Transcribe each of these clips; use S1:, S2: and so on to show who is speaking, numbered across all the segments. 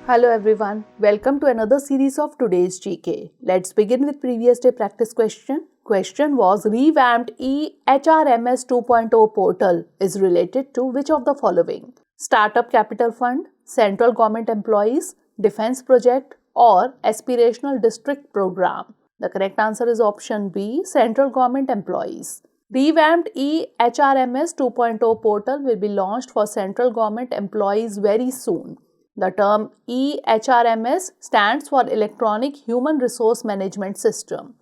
S1: Hello everyone, welcome to another series of today's GK. Let's begin with previous day practice question. Question was revamped eHRMS 2.0 portal is related to which of the following? Startup Capital Fund, Central Government Employees, Defense Project or Aspirational District Program. The correct answer is option B, Central Government Employees. Revamped eHRMS 2.0 portal will be launched for central government employees very soon. The term eHRMS stands for Electronic Human Resource Management System.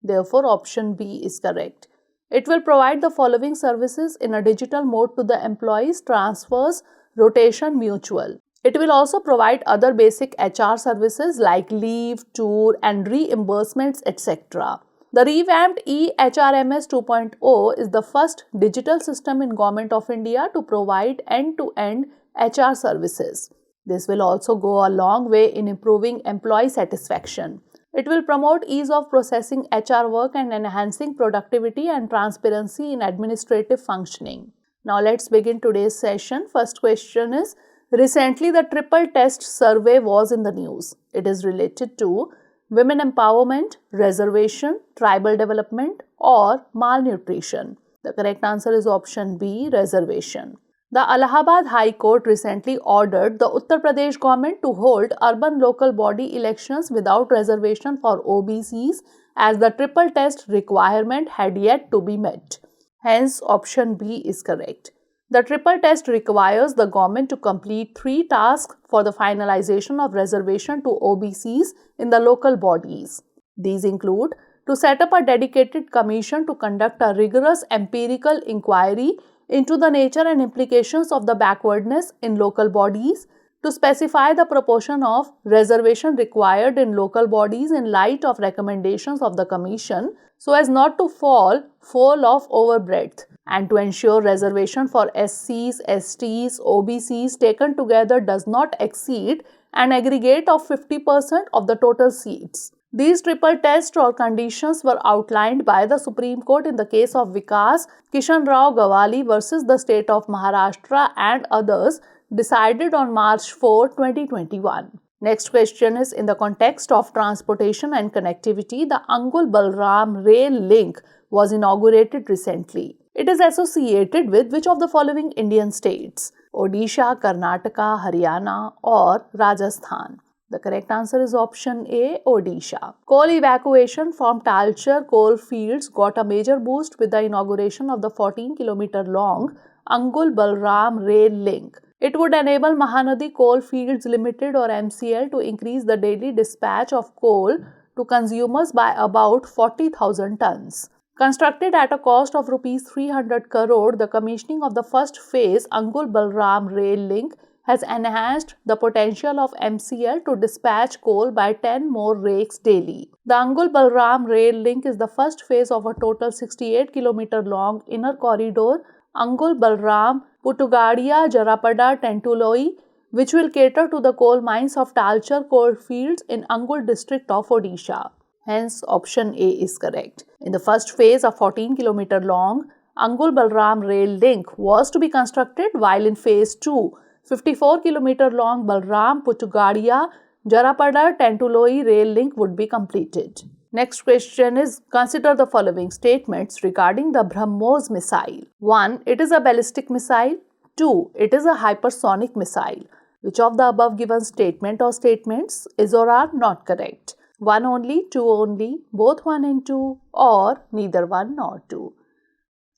S1: Therefore, option B is correct. It will provide the following services in a digital mode to the employees: transfers, rotation, mutual. It will also provide other basic HR services like leave, tour, and reimbursements, etc. The revamped eHRMS 2.0 is the first digital system in Government of India to provide end-to-end HR services. This will also go a long way in improving employee satisfaction. It will promote ease of processing HR work and enhancing productivity and transparency in administrative functioning. Now let's begin today's session. First question is, recently the triple test survey was in the news. It is related to women empowerment, reservation, tribal development or malnutrition. The correct answer is option B, reservation. The Allahabad High Court recently ordered the Uttar Pradesh government to hold urban local body elections without reservation for OBCs as the triple test requirement had yet to be met. Hence, option B is correct. The triple test requires the government to complete 3 tasks for the finalization of reservation to OBCs in the local bodies. These include to set up a dedicated commission to conduct a rigorous empirical inquiry into the nature and implications of the backwardness in local bodies, to specify the proportion of reservation required in local bodies in light of recommendations of the Commission so as not to fall foul of overbreadth, and to ensure reservation for SCs, STs, OBCs taken together does not exceed an aggregate of 50% of the total seats. These triple tests or conditions were outlined by the Supreme Court in the case of Vikas Kishan Rao Gawali versus the state of Maharashtra and others, decided on March 4, 2021. Next question is, in the context of transportation and connectivity, the Angul Balram rail link was inaugurated recently. It is associated with which of the following Indian states? Odisha, Karnataka, Haryana or Rajasthan? The correct answer is option A, Odisha. Coal evacuation from Talcher coal fields got a major boost with the inauguration of the 14-kilometer long Angul Balram rail link. It would enable Mahanadi Coal Fields Limited or MCL to increase the daily dispatch of coal to consumers by about 40,000 tons. Constructed at a cost of Rs 300 crore, the commissioning of the first phase Angul Balram rail link has enhanced the potential of MCL to dispatch coal by 10 more rakes daily. The Angul Balram rail link is the first phase of a total 68-kilometer long inner corridor Angul Balram Putugadia Jarapada Tentuloi, which will cater to the coal mines of Talcher coal fields in Angul district of Odisha. Hence, option A is correct. In the first phase, a 14-kilometer long Angul Balram rail link was to be constructed, while in phase 2, 54-kilometer long Balram Putugadia Jarapada Tentuloi rail link would be completed. Next question is, consider the following statements regarding the BrahMos missile. 1. It is a ballistic missile. 2. It is a hypersonic missile. Which of the above given statement or statements is or are not correct? 1 only, 2 only, both 1 and 2, or neither 1 nor 2.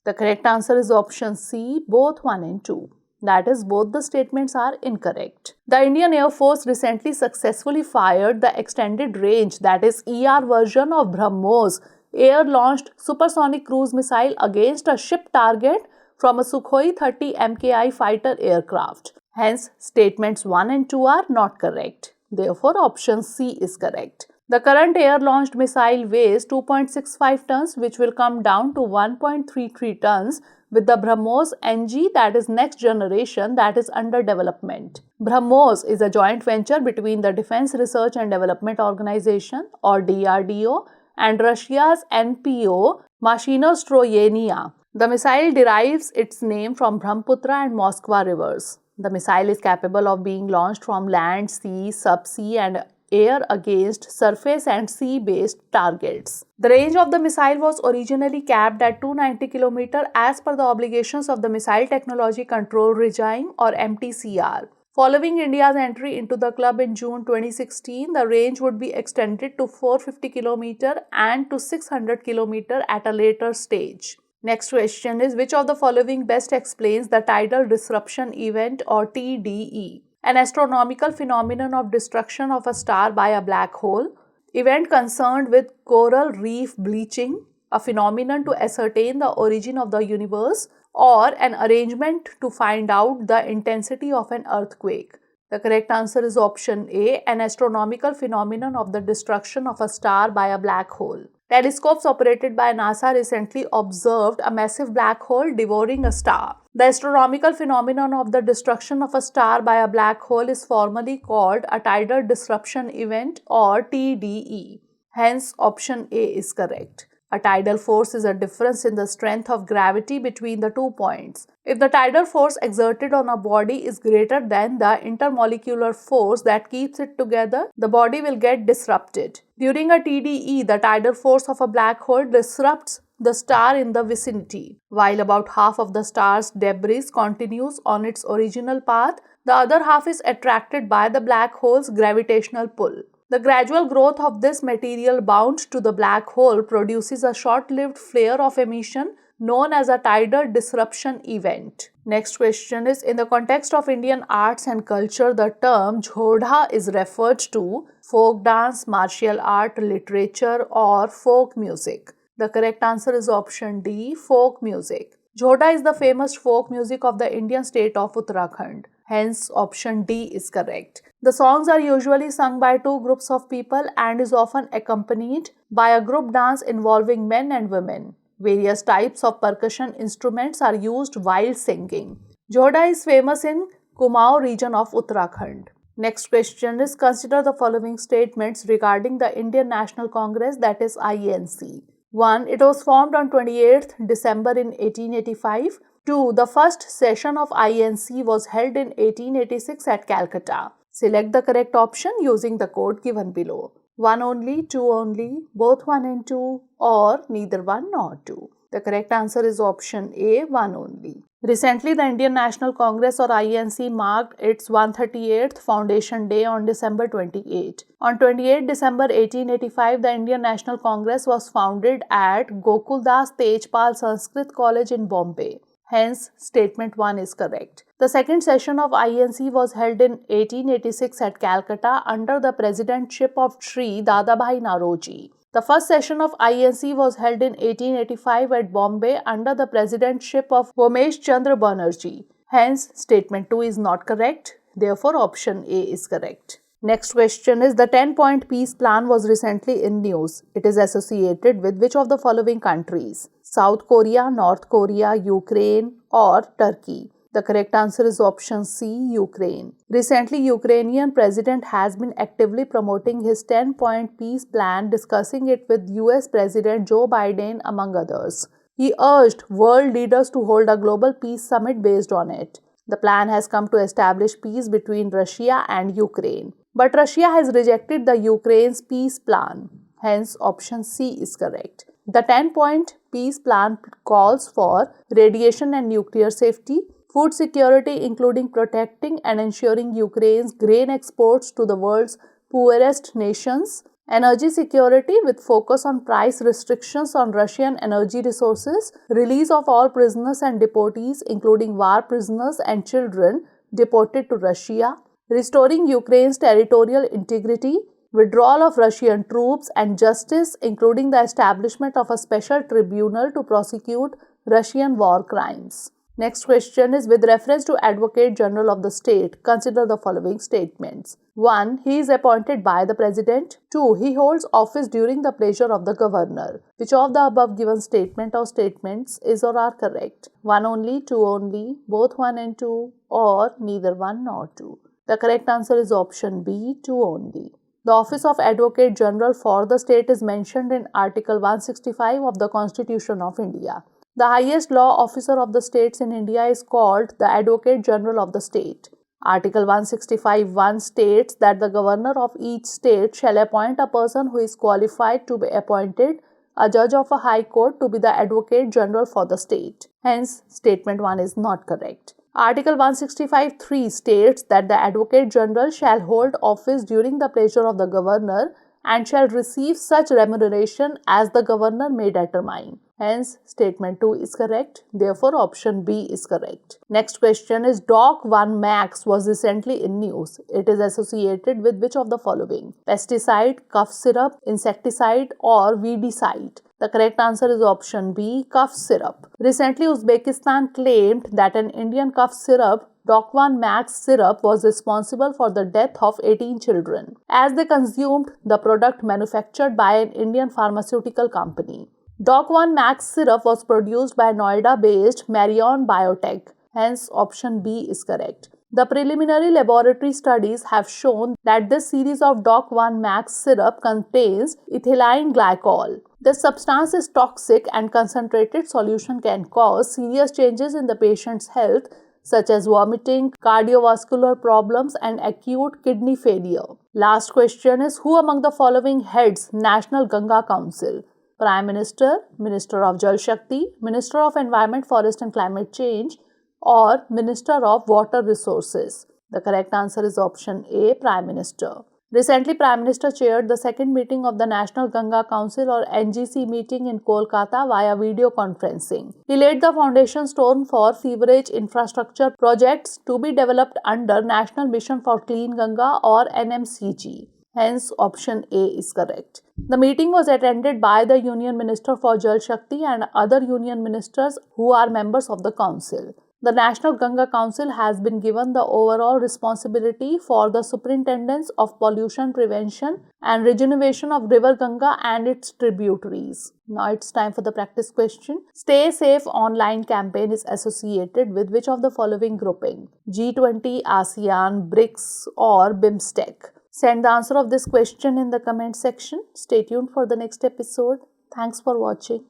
S1: The correct answer is option C, both 1 and 2. That is, both the statements are incorrect. The Indian Air Force recently successfully fired the extended range, that is ER version of BrahMos air-launched supersonic cruise missile against a ship target from a Sukhoi 30 MKI fighter aircraft. Hence, statements 1 and 2 are not correct. Therefore, option C is correct. The current air-launched missile weighs 2.65 tons, which will come down to 1.33 tons with the BrahMos NG, that is next generation, that is under development. BrahMos is a joint venture between the Defense Research and Development Organization or DRDO and Russia's NPO Mashinostroyenia. The missile derives its name from Brahmaputra and Moskva rivers. The missile is capable of being launched from land, sea, subsea, and air against surface and sea-based targets. The range of the missile was originally capped at 290 km as per the obligations of the Missile Technology Control Regime or MTCR. Following India's entry into the club in June 2016, the range would be extended to 450 km and to 600 km at a later stage. Next question is, which of the following best explains the tidal disruption event or TDE? An astronomical phenomenon of destruction of a star by a black hole, event concerned with coral reef bleaching, a phenomenon to ascertain the origin of the universe, or an arrangement to find out the intensity of an earthquake. The correct answer is option A, an astronomical phenomenon of the destruction of a star by a black hole. Telescopes operated by NASA recently observed a massive black hole devouring a star. The astronomical phenomenon of the destruction of a star by a black hole is formally called a tidal disruption event or TDE. Hence, option A is correct. A tidal force is a difference in the strength of gravity between the 2 points. If the tidal force exerted on a body is greater than the intermolecular force that keeps it together, the body will get disrupted. During a TDE, the tidal force of a black hole disrupts the star in the vicinity. While about half of the star's debris continues on its original path, the other half is attracted by the black hole's gravitational pull. The gradual growth of this material bound to the black hole produces a short-lived flare of emission known as a tidal disruption event. Next question is, in the context of Indian arts and culture, the term Jhodha is referred to folk dance, martial art, literature, or folk music. The correct answer is option D, folk music. Jhodha is the famous folk music of the Indian state of Uttarakhand. Hence, option D is correct. The songs are usually sung by two groups of people and is often accompanied by a group dance involving men and women. Various types of percussion instruments are used while singing. Jhodha is famous in Kumaon region of Uttarakhand. Next question is, consider the following statements regarding the Indian National Congress, that is INC. 1. It was formed on 28th December in 1885. 2. The first session of INC was held in 1886 at Calcutta. Select the correct option using the code given below. 1 only, 2 only, both 1 and 2, or neither 1 nor 2. The correct answer is option A, 1 only. Recently, the Indian National Congress or INC marked its 138th Foundation Day on December 28. On 28 December 1885, the Indian National Congress was founded at Gokuldas Tejpal Sanskrit College in Bombay. Hence, statement 1 is correct. The second session of INC was held in 1886 at Calcutta under the presidentship of Sri Dadabhai Naoroji. The first session of INC was held in 1885 at Bombay under the presidentship of Homesh Chandra Banerjee. Hence, statement 2 is not correct. Therefore, option A is correct. Next question is, the 10-point peace plan was recently in news. It is associated with which of the following countries? South Korea, North Korea, Ukraine, or Turkey? The correct answer is option C, Ukraine. Recently, Ukrainian president has been actively promoting his 10-point peace plan, discussing it with US President Joe Biden among others. He urged world leaders to hold a global peace summit based on it. The plan has come to establish peace between Russia and Ukraine. But Russia has rejected the Ukraine's peace plan. Hence, option C is correct. The 10-point peace plan calls for radiation and nuclear safety, food security including protecting and ensuring Ukraine's grain exports to the world's poorest nations, energy security with focus on price restrictions on Russian energy resources, release of all prisoners and deportees including war prisoners and children deported to Russia, restoring Ukraine's territorial integrity, withdrawal of Russian troops, and justice including the establishment of a special tribunal to prosecute Russian war crimes. Next question is, with reference to Advocate General of the state, consider the following statements. 1. He is appointed by the President. 2. He holds office during the pleasure of the Governor. Which of the above given statement or statements is or are correct? 1 only, 2 only, both 1 and 2, or neither 1 nor 2. The correct answer is option B, 2 only. The office of Advocate General for the state is mentioned in Article 165 of the Constitution of India. The highest law officer of the states in India is called the Advocate General of the state. Article 165(1) states that the governor of each state shall appoint a person who is qualified to be appointed a judge of a high court to be the Advocate General for the state. Hence, statement 1 is not correct. Article 165(3) states that the Advocate General shall hold office during the pleasure of the governor and shall receive such remuneration as the governor may determine. Hence, statement 2 is correct. Therefore, option B is correct. Next question is Doc 1 Max was recently in news. It is associated with which of the following? Pesticide, cough syrup, insecticide or weedicide? The correct answer is option B, cough syrup. Recently, Uzbekistan claimed that an Indian cough syrup, Doc 1 Max syrup, was responsible for the death of 18 children as they consumed the product manufactured by an Indian pharmaceutical company. Doc 1 Max syrup was produced by Noida-based Marion Biotech. Hence, option B is correct. The preliminary laboratory studies have shown that this series of Doc 1 Max syrup contains ethylene glycol. This substance is toxic and concentrated solution can cause serious changes in the patient's health such as vomiting, cardiovascular problems and acute kidney failure. Last question is who among the following heads National Ganga Council? Prime Minister, Minister of Jal Shakti, Minister of Environment, Forest and Climate Change or Minister of Water Resources? The correct answer is option A, Prime Minister. Recently, Prime Minister chaired the second meeting of the National Ganga Council or NGC meeting in Kolkata via video conferencing. He laid the foundation stone for sewerage infrastructure projects to be developed under National Mission for Clean Ganga or NMCG. Hence, option A is correct. The meeting was attended by the Union Minister for Jal Shakti and other Union Ministers who are members of the Council. The National Ganga Council has been given the overall responsibility for the superintendence of pollution prevention and regeneration of River Ganga and its tributaries. Now it's time for the practice question. Stay Safe online campaign is associated with which of the following grouping? G20, ASEAN, BRICS or BIMSTEC? Send the answer of this question in the comment section. Stay tuned for the next episode. Thanks for watching.